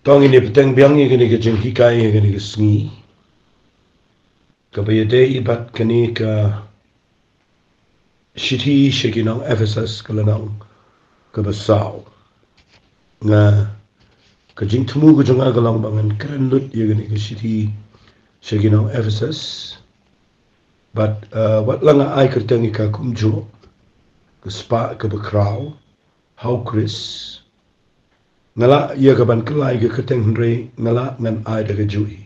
Tong ini petang biang ini ke jeng hikai ini ke sengi. Kabayade ibat kini ke city shekinang Ephesus kelanang ke besau. Nga ke jeng temu ke jeng agalang bangan keren lut ya gini ke city shekinang Ephesus. But wat langa ai kertengi ka kumjo ke spa ke bekrau how Chris ngala ia kaban kelai ke keteng hendrei ngala ngan ai daga jui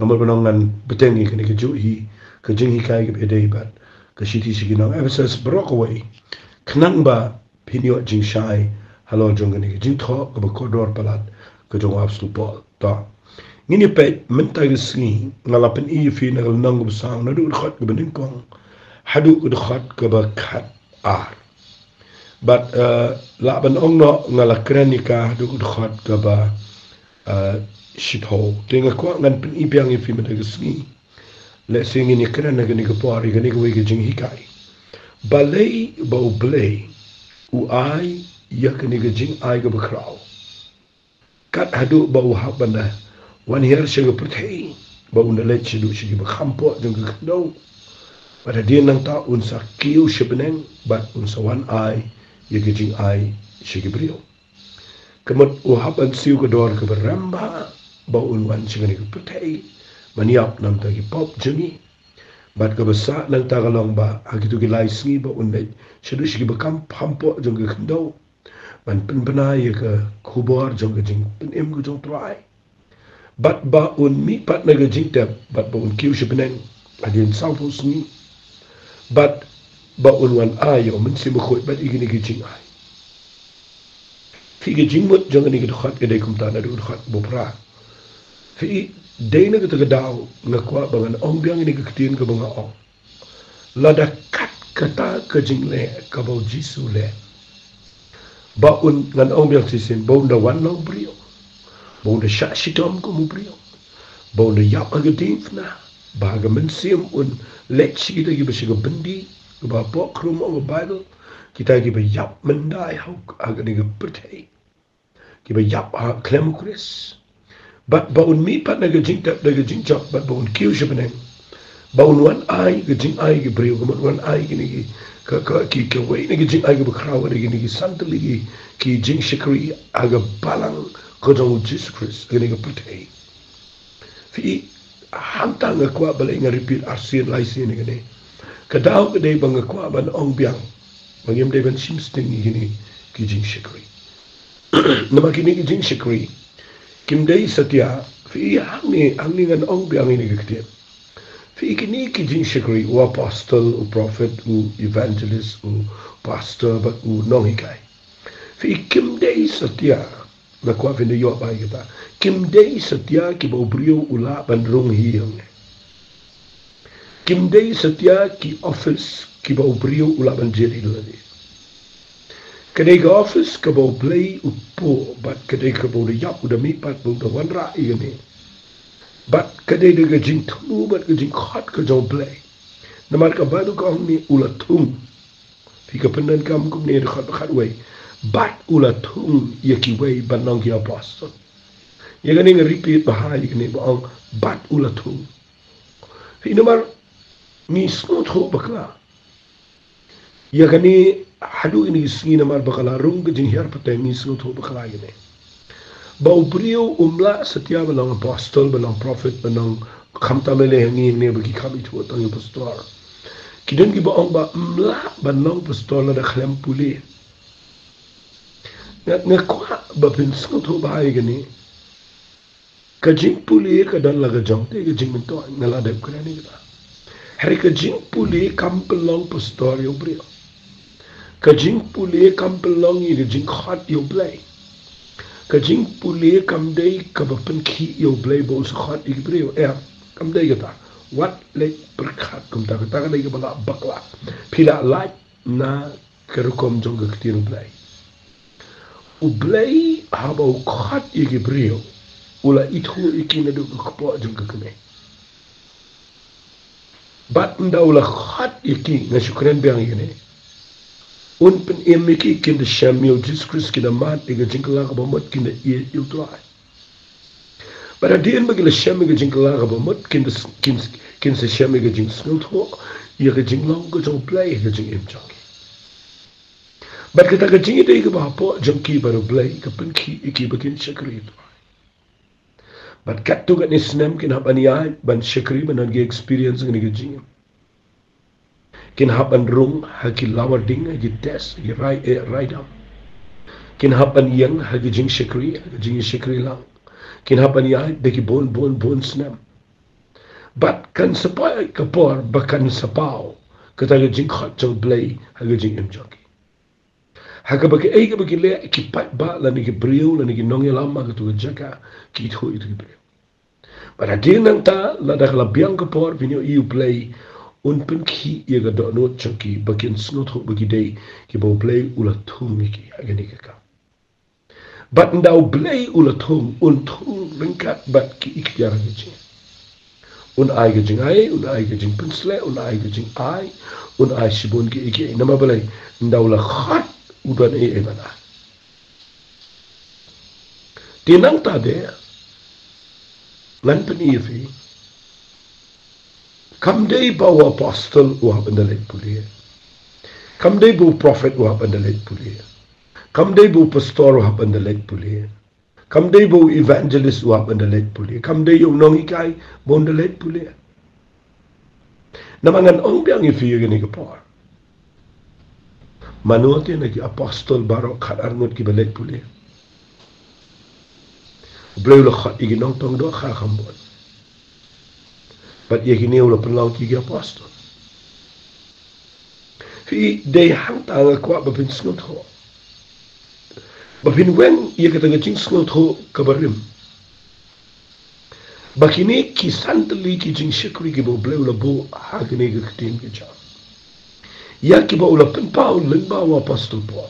nomor benong ngan betengi ke jui ke jing hikai ke bedei bat ke city siginang Ephesus Brockway knang ba pinyo jing shai halo jong ke jing tho ke kodor palat ke jong abstu pol ta ngini pe menta ke singi ngala pen i fi na nang busang na du khat ke bening kong hadu ke khat ke ba khat ar but la ban ong no ngala krenika du khat ke ba shithole tinga ko ngan pin ipiang i fi meta gesni le singi ni krena gani ke pori gani ke wege jing hikai balei bo blei u ai ya kani ke jing ai ke bakrau kat hadu bo habana wan hier shege prthei bo na le chidu shigi ba khampo jung ke no pada dia nang ta un sa kiu shibneng bat un sa wan ai ya ke jing ai shigi brio kemut u haban siu ke dor ke beramba ba un wan shigi ke prthei maniap nam ta ki pop juni bat ka basa nang ta galong ba agitu ki lai sngi ba un le shidu shigi ba kam phampo jong ke khndo ban pin bana ye ka khubor jong ke jing pin em gu jong trai bat ba un mi pat na ke jing tap bat ba un kiu shibneng adin sau fu sngi bat ba un wan ayo min si mo khoi bat igini ke jing ai fi ke jing mut jong ni ke khat ke dei kum ta na du khat bo pra fi dei na ke ta dau na kwa bangan ong biang ni ke tin ke banga ong lada kat kata ke jing le ka bo jisu le ba un ngan ong biang si sin bo na wan long brio bo na sha shitom ko mu brio bo na yap aga na ba ga men sim un let shi da gi ba shi ga bindi ba po krum o bible kita gi ba yap men dai hau aga ni ga prthei gi ba yap ha klem kris but ba un mi pat na ga jing tap da ga jing chok but ba un kiu shibneng ba un wan ai ga jing ai ga brio ga wan ai gi ni gi ka ki ke wei ni gi jing ai ga ba kraw ni gi santali gi ki jing shikri aga balang ko jong Jesus Christ ga ni ga prthei fi hantang nga kwa balay nga repeat arsin lai sin ni gani kadaw ka day bang kwa ban ong biang bangim day ban sim sting ni gini ki jing shikri nama kini ki jing shikri kim day satya fi hangni ngan ong biang ini gaktiyan fi kini ki jing shikri u apostle u prophet u evangelist u pastor but u nong hikai fi kim day satya na kwa fin de yo ba kita kim day satya ki bo brio ula ban rung hiang kim day satya ki office ki bo brio ula ban jeri lani kadai ka office ka bo play upo but kadai ka bo de yap uda mi pat bo da wan ra ini but kadai de ga jing tu but ga jing khat ka jo play namar ka badu ka ni ula tung fi ka pendan kam kum ne khat wei bat ula tung yaki wei banong ki apostle ya gani nga repeat bahai gani ba bat ula tung hinamar ni snot ho bakla ya gani hadu ini singi namar bakala rung gajing hiar patay ni snot ho bakla gani ba ubriyo umla satya banong apostle banong prophet banong khamta mele hangi ne bagi kami tu tang pastor kiden ki ba ong ba umla banong pastor na khlem puli nga kwa ba pin snot ho bahai gani kajing puli ka dan laga jong te kajing minto ngala dep kena ni kita hari kajing puli kampelong pastor yo brio kajing puli kampelong i kajing khat yo blay kajing puli kamdei kabapen ki yo blay bo sa khat i brio kamdei kita wat le berkat kum ta kata lagi bala bakla pila like na kerukom jong ka ktir blay u blay haba khat i brio ula itu ikina du kpo jung kene bat ndaula khat iki nga shukran biang yene un pen emiki kin de shamil Jesus Christ kina mat diga jingla ka bomot kina il trai Pada dia bagi le syam ke jing kala ka bomot kin se syam ke jing snut ho ia ke jing long ke jong play ke jing im jong. Bat kita ke jing ide ke ba po jong ki baru play ke pen ki iki bakin syakri itu. Bat kat tu kat ni senam kin hap ani ai ban syakri ban ge experience ni ke jing. Kin hap an rung haki lawar ding haki test haki right up. Kin hap an yang haki jing syakri lang. Kin hap an ai deki bon senam. Bat kan sapai kapor bakan sapau kata ke jing khat jong play haki jing im jong. Haka bagi ke bagi le ki pat ba la ni ki brio la ni ki nong lama ke tu jaga ki tu itu ki brio. Pada dia nang ta la dah la biang ke por vinyo iu play un pen ki ia ga do no choki bakin snot ho bagi dei ki bo play ula thung ki agani ka. Bat ndau play ula thung un thung lengkat bat ki ikyar ni. Un ai ke jing ai, un ai ke jing pensle, un ai ke jing ai, un ai sibun ki iki nama balai ndau la khat udan mana. Tinang tade lan penifi kam day bawa apostle wa bendalet pulia. Kam day bu prophet wa bendalet pulia. Kam day bu pastor wa bendalet pulia. Kam day bu evangelist wa bendalet pulia. Kam day yung nong ikai bondalet pulia. Namangan ong biang ifi gani kapor. Manuati na ki apostol barok khat arngot ki balet puli. Bleu lo khat igi nong tong do kha khambon. Bat ye ki neu lo penlau ki apostol. Fi day hang ta nga kwa bapin snut ho. Bapin wen ye kata nga jing snut ho kabarim. Bakini ki santali ki jing shikri ki bo bleu lo bo hagini ki ktim ki cha. Ya ki ba ula penpau lengba wa apostol po.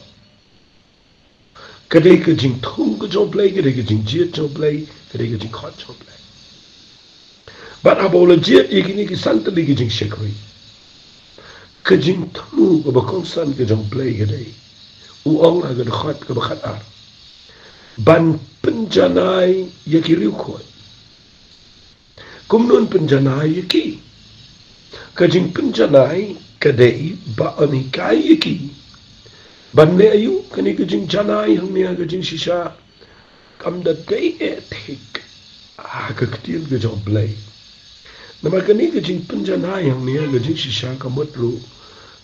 Kadai ke jing thung ke jong play, kadai ke jing jiet jong play, kadai ke jing khat jong play. But aba ula jiet ye kini ki santali ke jing shikri. Ke jing thamu ke ba kongsan ke jong play kadai. Uong la ke khat ke ba khat ar. Ban penjanai ye ki riu khoi. Kumnun penjanai ye ki. Ke jing penjanai kadai ba ani kai ki ban le ayu kani ke jing janai hang nia ke jing shisha kam da dei etik ka ktil ke job play nama kani ke jing penjanai hang nia ke jing shisha ka motru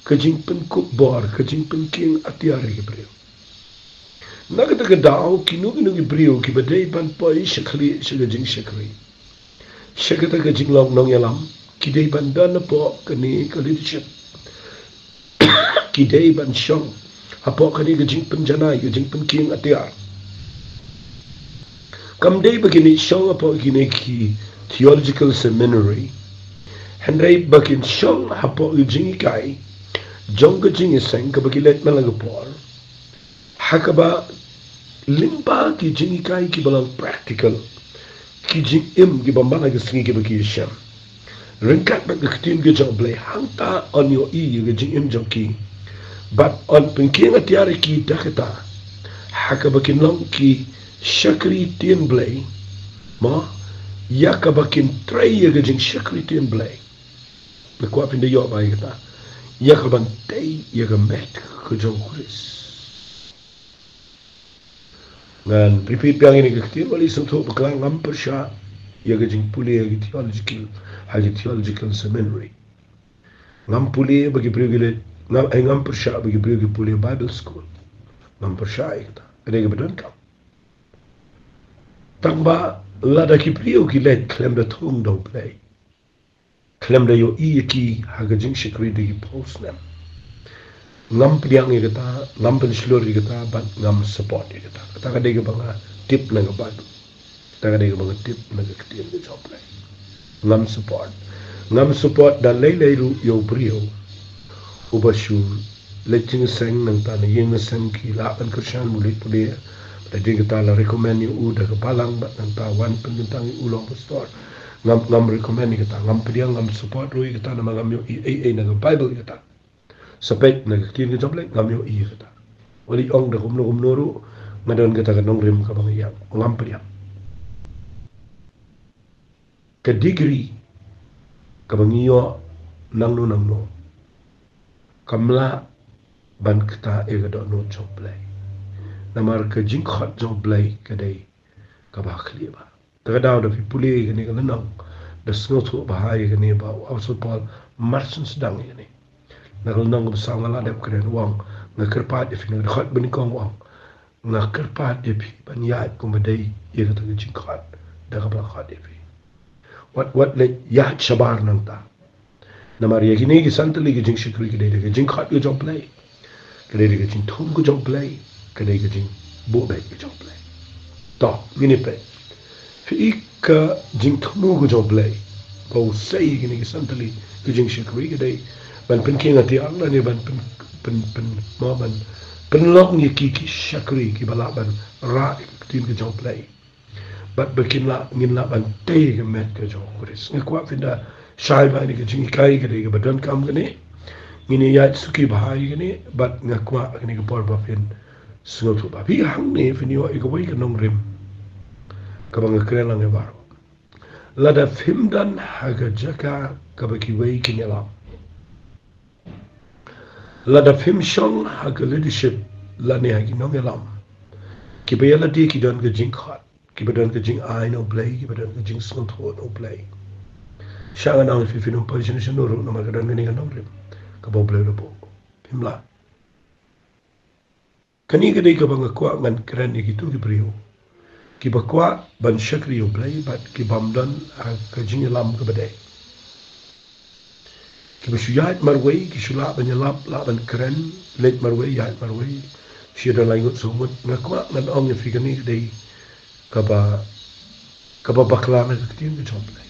ke jing pen kup bor ke jing pen king atiar ke brio naga ta dao kinu ki brio ki badai ban poi shakli ke jing shakri shakata ke jing long nong yalam ki dei ban dan po kani ka leadership kidei ban syong apo kani ke jing penjanai ke jing penking atiar kam dei begini syong apo gini ki theological seminary hendrai bakin syong apo jing kai jong ke jing iseng ke bagilet malagapor hakaba limpa ki jing kai ki balang practical ki jing im ki bambala ke singi ke bagi syam ringkat bak ketin ke jong blay hangta on yo i ke jing im jong ki. But on penking atiari ki dakata haka bakin long ki shakri tin blay ma yaka bakin tray ya gajing shakri tin blay nakwa pinda yo ba yaka yaka ban tay yaka met ko jong kris ngan repeat yang ini ketir wali sentuh beklang ngampur sya ya gajing puli ya theological seminary ngampuli bagi privilege ngam persya bagi beliau pulih Bible School ngam persya kita ada kebetulan kau tangba lada ki beliau ki let klem da thung do play klem da yo i ki hagajing shikri di post nam ngam piang kita ngam penslur kita ban ngam support kita kata kada ke banga tip na ga Bible kata kada ke banga tip na ga ketian ke job play ngam support dan lei ru yo beliau ubashu lecing seng nang ta yeng seng ki la an krishan mulit pulia tadi kita la recommend you udah kepalang bat nang ta wan pentang ulong pastor ngam recommend kita ngam pediang ngam support rui kita nama ngam yo nang Bible kita sepek nang kin ke joblek ngam yo kita wali ong da kumno ru ngadon kita kan nong rim ka bang yang ngam pediang ke degree ke bangiyo nangno kamla ban kita do no joblay namar ke jingkhot joblay kadai ka ba khli ba tagadaw da fi puli gani ka lanang da snothu bahai gani ba also Paul merchants dang gani nagal nang sa ngala dep kren wang na kerpat if na khot bani kong wang na kerpat if ban ya ko madai ye ka jingkhot da ka ba khat if what le ya shabar nang ta namar ye gini ki santali ki jing shikri ki dai ka jingkhot yo joblay kadai ka jing thum ko joblay kadai ka jing bo dai ko joblay to mini pe fi ka jing thumu ko joblay ko sei gini ki santali ki jing shikri ki dai ban pen ki ngati Allah ni ban pen mo ban pen long ni ki shakri ki bala ban ra tin ki joblay bat bakin la ngin la ban te ke met ke jo kuris ngi kwa finda shai ba ni ke jing kai ke de ke badan kam ke ni ngini ya suki bahai ke ni bat ngakwa ni ke por ba fin sungo tu ba bi hang ni fini wa ke wai ke nong rim ka bang kren lang ba la da fim dan ha ga jaka ka ba ki wai ke ni la da fim shong ha ga leadership la ne ha ki nong lam ki ba la di ki don ke jing khat ki badan ke jing ai no play ki badan ke jing snot ho no play shanga na fi no position no ro no magadan ni no rim ka bo play no bo pimla kani ke dei ka bang kwa ngan kran ni ki tu ki brio ki ba kwa ban shakri yo play but ki bam dan ka jing lam ka bade ki ba shuyat marway ki shula ban lap la ban kran let marway ya marway shi da lai ngut so mut ngakwa ngan ong ni fi kani dei kaba bakla na kitin ke joblay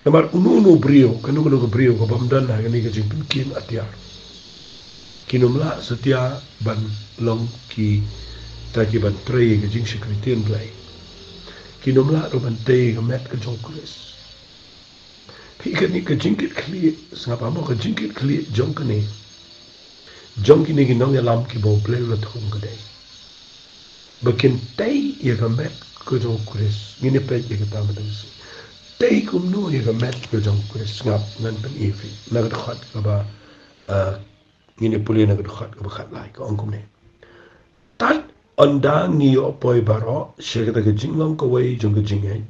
namar unu brio kanu brio ko bamdan na gani ke jing kin atia kinumla setia ban long ki taki ban pray ke jing sekritin play kinumla ro ban te ke met ke jong kulis pi ke ni ke jing kit kli sangapa mo ke jing kit kli jong kani jong kini ki nong lam ki bo play la thong ke dei bakin tay ye ka met ko jong kuris ngini pe ye ka tam dang si tay kum no ye ka met ko jong kuris ngap ngan pen ifi na ka khat ka ba ngini puli na ka khat ka ba khat lai ka ong kum ne tat onda ni o poi baro she ka ka jing long ko wai jong ka jing ai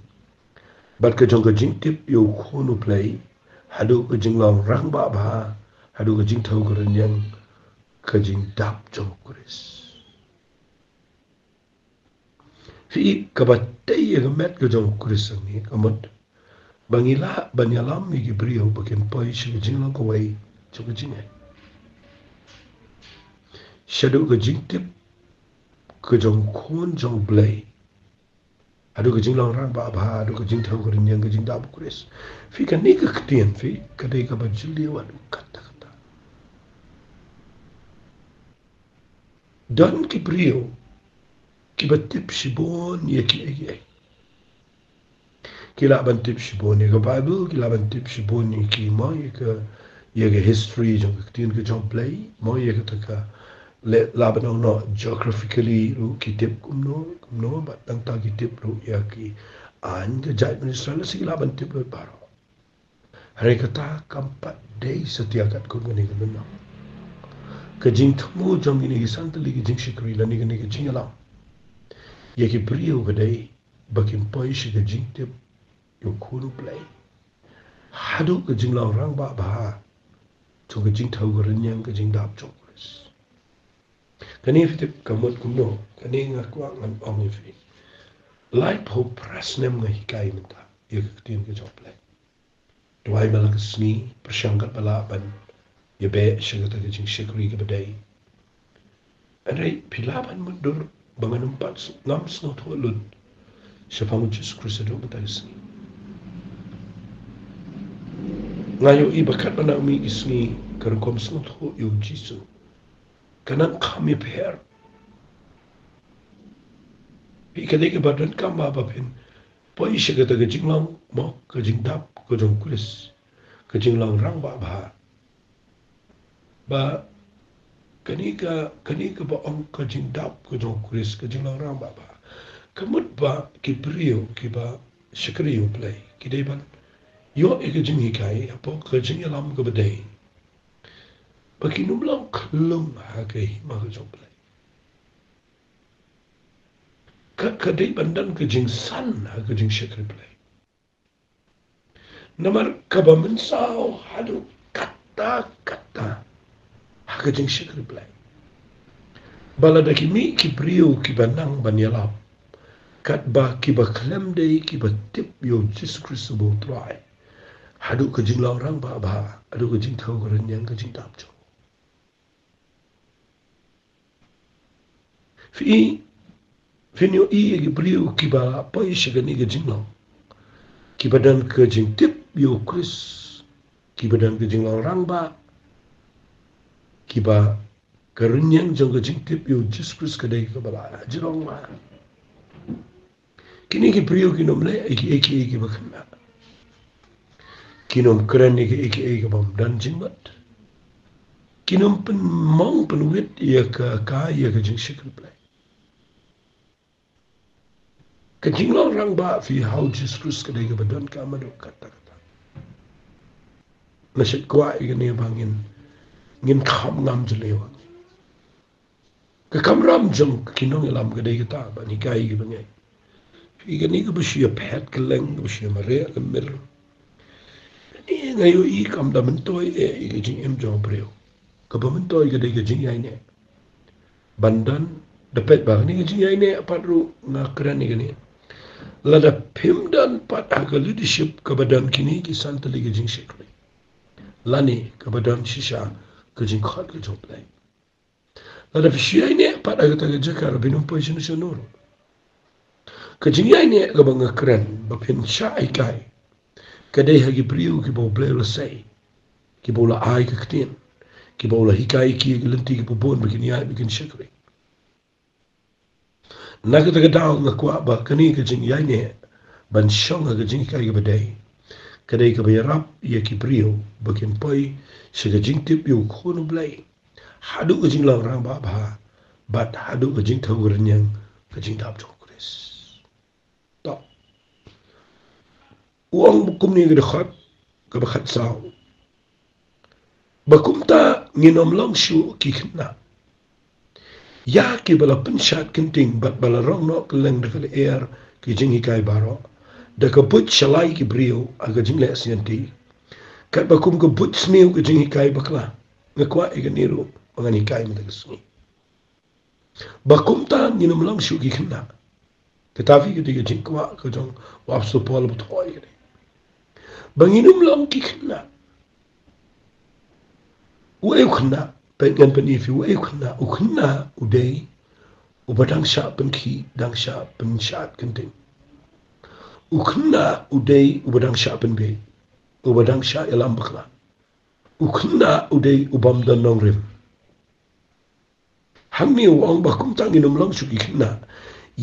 bat ka jong ka jing tip yo khonu play hadu ka jing long rang ba ba hadu ka jing thau ka ren yang ka jing dap jong kuris fi kabatay ga met ga jong kurisang ni kamot bangila banyalam mi gibriyo bakin poi shi jing lang ko wai chu ga jing ai shadow ga jing tip ga jong khon jong blay adu ga jing lang rang ba ba adu ga jing thau ga rin ga jing da bu kuris fi ka ni ka ktien fi ka dei ka ba jili wa kata kata dan gibriyo ki batip shibon ye ki ye ki la ban tip shibon ye ka bible ki la ban tip shibon ye ki mo ye ka history jong ka tin ka jong play mo ye ka ka le la ban no geographically ru ki tip kum no ba tang ta ki tip ru ya ki an ka jai minister si la ban tip ru paro hare kata kampat dei setia kat kun ni ka no ka jing thumu jong ni ki santali ki jing shikri la ni ka jing alam ye ki brio gadai bakin poi shi ga jing tip yo khulu play hadu ga jing lao rang ba ba to ga jing thau ga ren yang ga jing dap chok kuris kani fit kamot kumno kani nga kwa ngan ong fi light ho prasnem nga hikai menta ye ga tin ga job play dwai bala ga sni prashangat bala ban ye be shi ga ta jing shikri ga badai anai pilaban mundur banganum pat ngam sno tholun shapang Jesus Christ do batas ni ngayo i bakat na mi isni karkom sno tho yo Jesus kanan khami pher bi kade ke badan kam ba pen poi shiga ta jinglang mo ka jingdap ko jong kulis ka jinglang rang ba ba kani ka ba ong ka jing dap ko jong kuris ka jing lang rang ba kamut ba ki brio ki ba shikri yu play kidai ban yo ega jing hikai apo ke jing alam ke bedai baki numlang klung hagai ma ke jong play ka kadai bandan ke jing san ha ke jing shikri play namar kabamen sao hadu kata ha ke jing shikri play balada kimi ki priu ki banang banyalap kat ba ki ba klem dei ki ba tip yo Jesus Christ bo try hadu ke jing lau rang ba hadu ke jing thau ren yang ke jing tap cho fi nyo i ki priu ki ba pai shigani ke jing lau ki badan ke jing tip yo Chris ki badan ke jing lau rang ba ki ba karunyang jong ke jing tip yo Jesus Christ kadai ke bala jirong ma kini ki priu ki nom le iki bakna kinom keren iki bam dan jingbat kinom pen mong pen wit ya ka ya ke jing shikri play ke jing lo rang ba fi how Jesus Christ kadai ke badan ka madu kata nasit kwa igani bangin ngin kham ngam jelewa ke kamram jong kinong lam kadai ke ta ba ni kai ke bangai igani ke besia pet keleng ke besia mare ke mir ni ngayo i kam da mentoi ke jing em jong breu ke mentoi ke de jing ai ne bandan dapat ba ni ke jing ai ne patru ngakran ni ke lada pimdan pat aga leadership ke badan kini ki santali ke jing shikri lani ke badan shisha ke jing khat ke job lai lada fishai ne pat aga ta ke jakar binum position sonoro kajingai ne ga banga kren ba pin sha ai kai kadai hagi priu ki bo blelo sei ki bo la ai ka ktin ki bo la hikai ki lenti ki bo bon bikin ya bikin shikri naga ta daw nga kwa ba kani ka jing yai ne ban shong ga jing kai ga badai kadai ka bayarap ya ki priu bikin poi shi ga jing tip yu khonu blai hadu ga jing lang rang ba bat hadu ga jing thawur nyang ka jing dap chok uang bukum ni gede khat ke bakhat sao bakum ta nginom long shu ki khna ya ki bala pinshat kinting bat bala rong no keleng de kale air ki jing hikai baro de ka but shalai ki brio aga jing le sianti kat bakum ko but sniu ki jing hikai bakla ngakwa iganiru ngani kai madagasni bakum ta nginom long shu ki khna tetapi ketika jing kwa ko jong wapsu pol butoi gede banginum long ki khna we khna pengen penifi we khna ukhna udai ubadang sha pen ki dang sha pen shat kenting ukhna udai ubadang sha pen be ubadang sha elam bakla ukhna udai ubam dan nongrim hammi wang bakum tanginum long su ki khna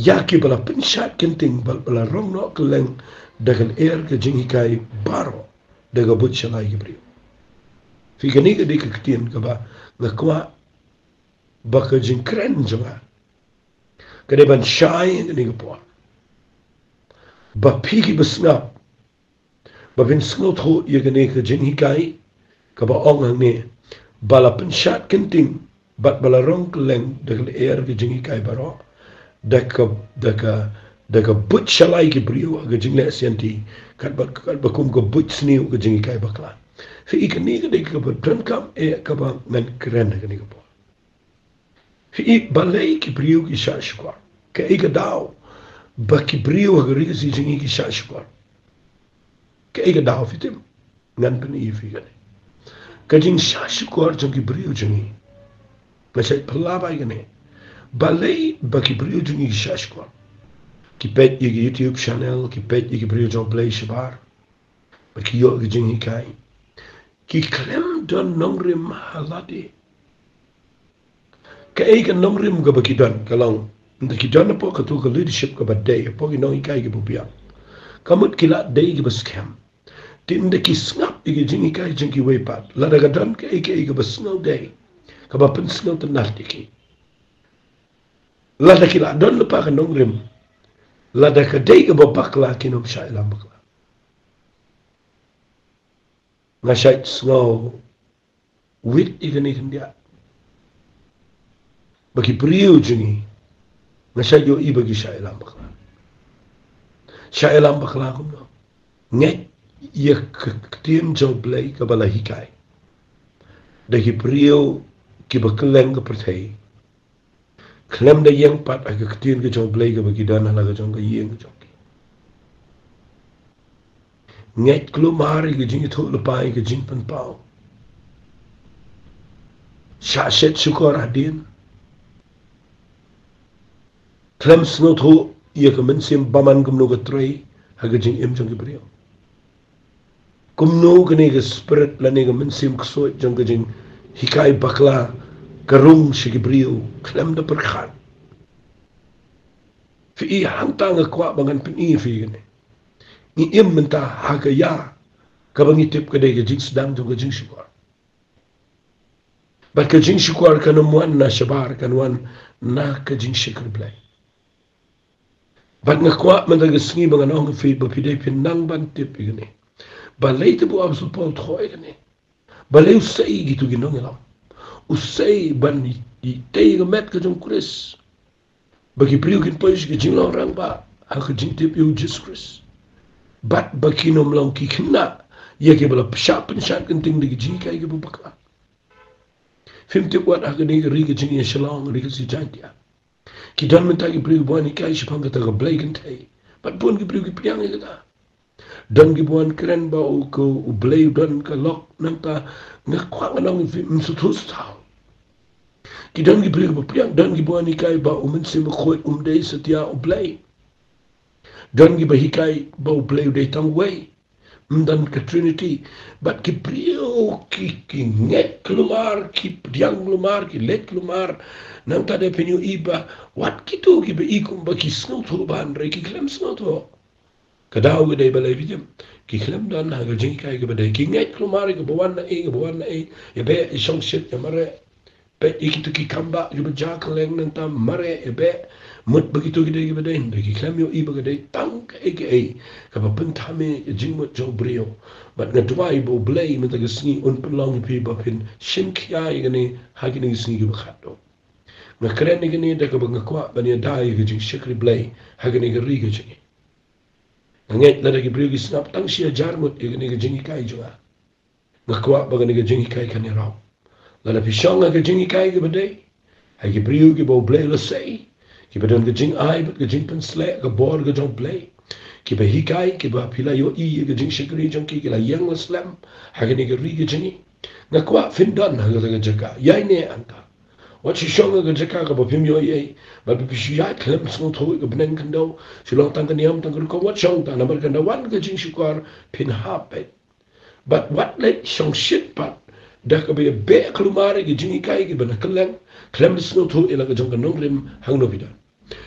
yaki bala pen shat kenting bala rong no keleng dagan air ke jing hikai baro daga but shalai ki brio fi gani ke dik ketien ka ba ngakwa ba ke jing kren jonga kade ban shai ni ko ba pigi besnap ba bin snot ho ye gani ke jing hikai ka ba ong ne bala pen shat kenting bat bala rong keleng dagan air ke jing hikai baro daga but shalai ki brio aga jingle sianti kat bakum ko but sniu ga jingi kai bakla fi ikani ga de ka dan kam ka ba nan kren ga ni ko fi balai ki brio ki shashkwa ka iga daw ba ki brio ga ri si jingi ki shashkwa ka iga daw fitim nan bani fi ga ka jing shashkwa jingi brio jingi masai pala ba ga ne balai ba ki brio jingi ki shashkwa ki pet je YouTube channel, ki pet je brio jong play shabar. Ba ki yo ge jing hikai. Ki klem don nongrim halati. Ka e ka nongrim ga ba ki don kalong. Nda ki don po ka tu ka leadership ka ba day po ki nong hikai ge bubia. Kamut ki la day ge ba scam. Tin nda ki snap ge jing hikai jing ki way pat. La da ga don ka e ge ba snow day. Ka ba pen snow tan nartiki. La da ki la don pa ka nongrim. Lada kadai ke babakla kinom syai lam bakla. Ngasyait ngau wit ikan ikan dia. Bagi priu jungi ngasyait yo i bagi syai lam bakla. Syai lam bakla kum no. Nget ia ketiem jau blai ke bala hikai. Dagi priu ki bakeleng ke pertai. Klem da yang pat aga ketien ke jau blai ke bagi dana laga jong ke yang ke jong. Nget klumari ke jing itu lepai ke jing pen pau. Syaset syukur adin. Klem snot ho ia ke mensim baman kumno ke tray haga jing im jong ke priu. Kumno ke ne ke spirit la ne ke mensim kesoit jong ke jing hikai bakla karung si ke priu klem da perkhat. Fi i hantang ke kwa bangan pen i fi ke ne. Ni im mentah haga ya kabangi tip ke de ke jing sedang jong ke jing syukur. Bat ke jing syukur kan muan na syabar kan wan na ke jing syukur blai. Bat ngakwa mentah ke sengi bangan ong fi bapidai pinang ban tip ke ne. Balai tu bu absul pol thoi ke ne. Balai usai gitu ginong elam. Usai ban i tei ke met ke jong kuris. Bagi priu kin pois ke jing orang ba ha ke jing tip yu Jesus Christ. Bat bagi nom long ki kena ia ke bala pesat pensat kenting de jing kai ke bubakla. Fim tip wat ha ke ni ri ke jing ye shalong ri ke si jantia. Ki dan mentah ke priu buan kai sipang ke ta ke blai kentai. Bat pun ke priu ke piang ke ta. Dan ke buan keren ba u ke u blai dan ke lok nanta ngakwa nang fi msutus tau. Ki dan ke priu ke piang dan ke buan kai ba u mensim khoi dei setia u blai. Dan ki bahikai bau blai dei tang wei. Dan ke Trinity. Bat ki priu ki nget kelumar, ki diang kelumar, ki let kelumar. Nang tade penyu iba. Wat kitu ki be ikum ba ki snot ho ban re ki klem snot ho. Kadau ke dei balai vidim. Ki klem dan haga jing kai ke badai. Ki nget kelumar ke bawan na e. Ya be isong shit ya mare. Be ikitu ki kamba ke baja keleng nanta mare ya be. Mut begitu kita kita dah bagi kami yo iba kita tang ke kapa pentame jing mut jo brio but ngadua ibo blay minta gesni un pelong pi bapin shimkia igani hagini gesni ke bakhato ngakren ni gani da ka bangakwa bani dai ke jing shikri blay hagini ke ri ke jing nget la da ke brio gisnap tang sia jarmut igani ke jing kai jo ngakwa bagani ke jing kai kan raw la da pishonga ke jing kai ke badai hagi brio ke bo blay la sei ki badan ke jing ai but ke jing pen sle ke bor ke jong play ki ba hikai ki ba pila yo i ke jing shikri jong ki la yang la slam ha ke ni ke ri ke jing na kwa fin dan ha ke jaka yai ne anta what shi shong ke jaka ke ba pim yo ye ba bi shi ya klem so tho ke benen kan do shi long tang ke niam tang ko what shong ta na bar kan da wan ke jing shukar pin ha pe but what let shong shit pat da ke be klumare ke jing kai ke ba na klem so tho ila ke jong ka nong rim hang no bidan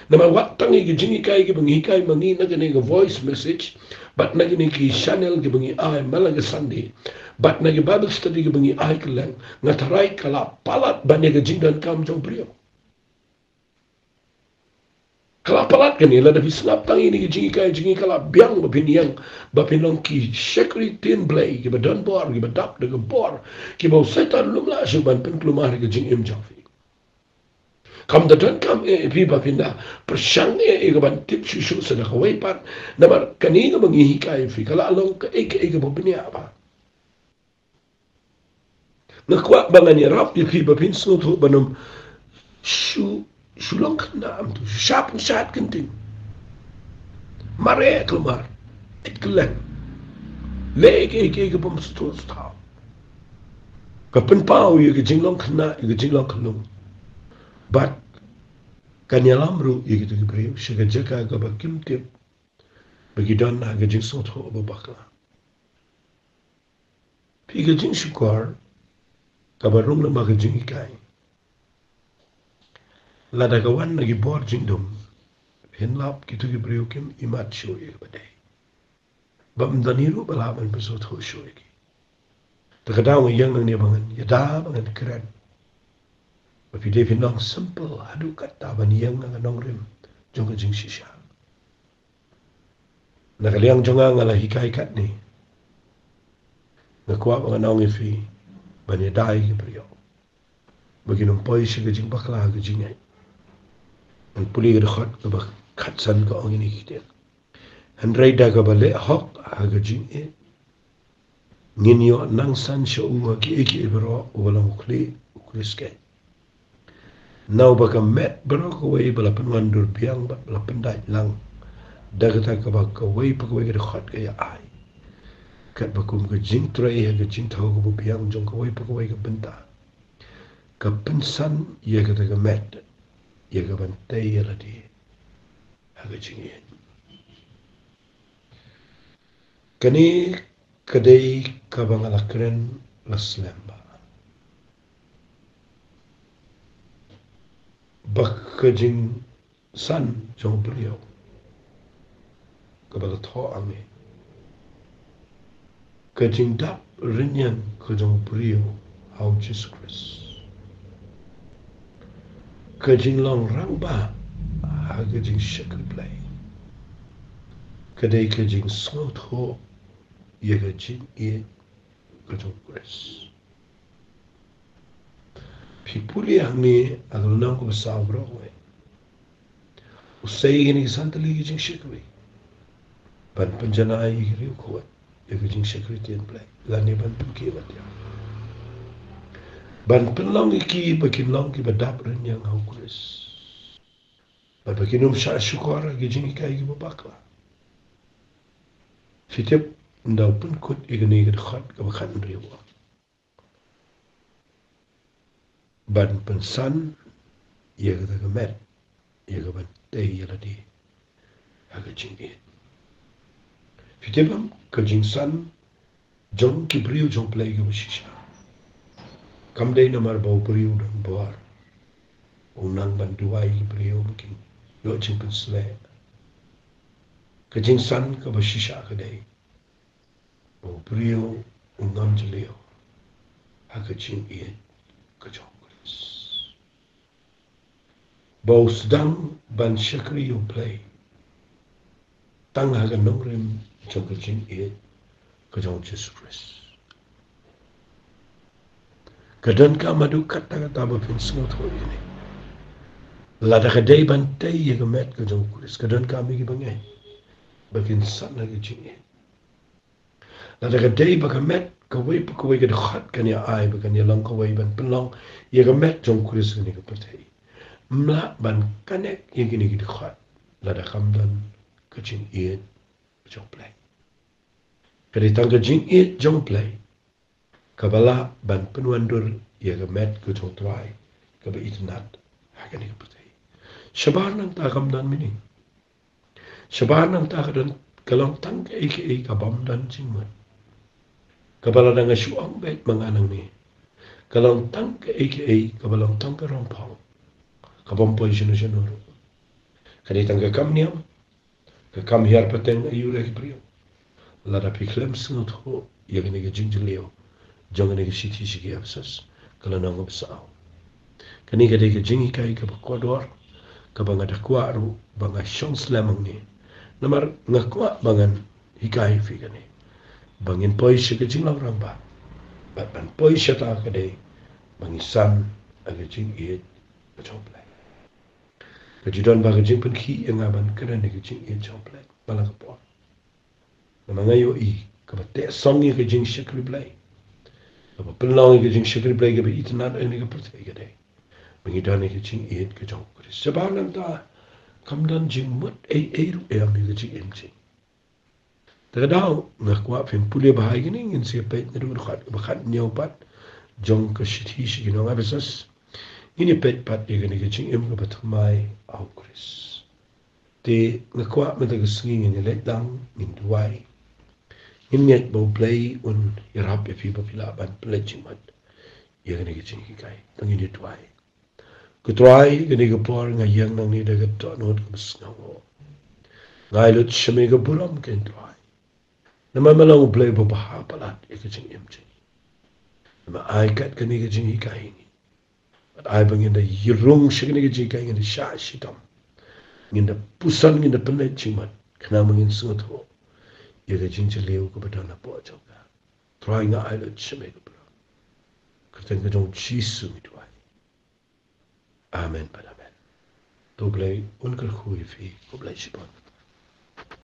nama wat tangi ke jingi kai ke bangi kai mangi na ke ne voice message but na ke ne ki channel ke bangi ai malang Sunday but na ke Bible study ke bangi ai ke lang ngatarai kala palat banya ke jingdan kam jong brio kala palat ke ne la da bislap tangi ni ke jingi kala biang ba yang ba pinong ki shekri tin blay ke ba don bor ke ba dap de ke bor ke ba setan lumla suban pen klumar ke jing im jong kam da dan kam pi ba pinda persang ke ban tip susu sana kawai pan namar kani ga bangi hikai fi kala along ke ke bo bnia ba nakwa bangani rap pi ba pin so to banum long na am tu sharp shat kenting mare kelmar et kelen le ke bom sto sta ka pen pau ye ke jinglong na ye ke jinglong klung but kanyalam ru ikitu kibriu shiga jaka ga bakim tip bagi dan na ga jing sot ho bakla pi ga jing shukar ka barung na ga jing ikai la da ga wan na gi bor jing dum hen lap kitu kibriu kim imat sho ye badai bam daniru balaban besot ho sho ye ta ga dawo yang ne bangan ya da bangan keren tapi dia pinang simple adu kata bani yang nang rim jong jing shisha Nakaliang jonga ngala hikai kat ni. Ngakwa mga naong ifi. Bani dai ki priyo. Baginong poi siya gajing bakla gajing ay. Ang puli ka dakot ka bak katsan ka ang inikitin. Handray da ka bale hok agajing ay. Nginyo nang san siya uwa ki iki ibaro walang uklis kay. Now baka met baro kaway balapan wandur biyang balapan dahil lang. Dagata ka baka kaway pagkaway ka dakot kaya ay. Kat bakum ka jing tray ha ka jing tau ka bubiyang jong kaway pagkaway ka benta. Ka pensan ia kata ka met. Ia ka bantay ya ladi. Ha ka jing yan. Kani kadai ka bangalakren laslemba. Baka jing san jong beliau. Kabala tho ange. Kajing dap rinyan kajong beliau hau Jesus Christ. Kajing long rang ba ha kajing shakal play. Kadai kajing snot ho ia kajing ie kajong Christ. Pipuli ang ni agulunang ko sa bro ko. Usay gini santali kajing shakal. Ban penjanai kiri ko. Ia kajing shakal tian play. Lani ban penkiwat ya. Ban penlong iki bakin long ki badap rin yang hau Chris. Ban bakin sya syukur kajing ikai ki babakla. Setiap ndau pun kut igani kedekhat kebakan riwa. Ban pensan ia kata kemet. Ia kata bantai ia ladi. Aga jingit. Setiap kajing san jong ki beriu jong play ke bersisha. Kamdai namar bau beriu dan buar. Unang bantuai ki beriu mungkin. Lo jimpen selek. Kajing san ke bersisha kedai. Bau beriu ungam jelio. Aga jingit kajong kulis. Bau sedang ban syakri you play. Tang haga nongrim jong kajing it kajong Jesus Christ. Kadan ka madu kata-kata bapin sengot ho ini. Lada kadai bantai ya kemet kajong kulis. Kadan kami kibangai. Bakin sana kajing it. Lada kadai bakamet kawai pakawai kadakhat kanya ay bakanya lang kawai ban penlong ya kemet jong kulis kani kapertai. Mla ban kanek yang kini kadakhat. Lada kamdan kajing it jong play. Kaditang kajing it jong play. Kabala ban penuandur ia kemet kajong try kaba itnat hakani kapertai. Shabar nang takam dan mini. Shabar nang takadan kalong tang aka kabam dan jingmat. Kabala nang asyuang bet manganang ni. Kalong tang aka kabalang tang karompang. Kabampoy sinu-sinuro. Kaditang kakam niyam. Kakam hiar pateng ayura kipriyo. Lada piklem sengot ho ia kani kajing jelio. Jangan ni siti sigi absas kalau nang besau. Kani kadai kajing ikai ke Ecuador ke bang ada kuaru bang asyong selamang ni. Namar ngakwa bangan ikai fi kani. Bangin poi si kajing lang ramba. Ban poi siya ta kadai bangisan agajing it kacoplay. Kajidon ba kajing penki yang aban kena ni kajing it coplay balang kapon. Namangayo i kabate songi kajing syakri play. Apa pelang ke jing syakri play ke be itnat ini ke pertai ke dai. Mengidan ke jing it ke jong kuris. Sebalang ta kamdan jing mut ru am ke jing mc. Terkadang ngakwa fem pulih bahai gini ngin siapa itu berkat berkat nyobat jong ke siti si gino ngabesas. Ini pet pat dia ke jing em ke batumai au kuris. Te ngakwa mata ke sengi ngin letang ngin duai. Ingat bau play un irap efi bapila ban pledging mat. Ia kena kecing kai. Tangi dia tuai. Ketuai kena kepor ngayang nang ni dah ketok not kesngawo. Ngai lut shame ke buram ken tuai. Nama malang play babaha palat ia kecing emci. Nama ai kat kena kecing kai ni. Ai bangin da yirung shikene kecing kai ngin sha shitam. Ngin da pusan ngin da pledging mat. Kena mangin sengot ho. ye ke jing che liu ko ba na po chok ka try nga ai le chme ko bro ka ten ka jong chi su mi tuai amen pa amen to glei un kal khui fi ko blai shi bon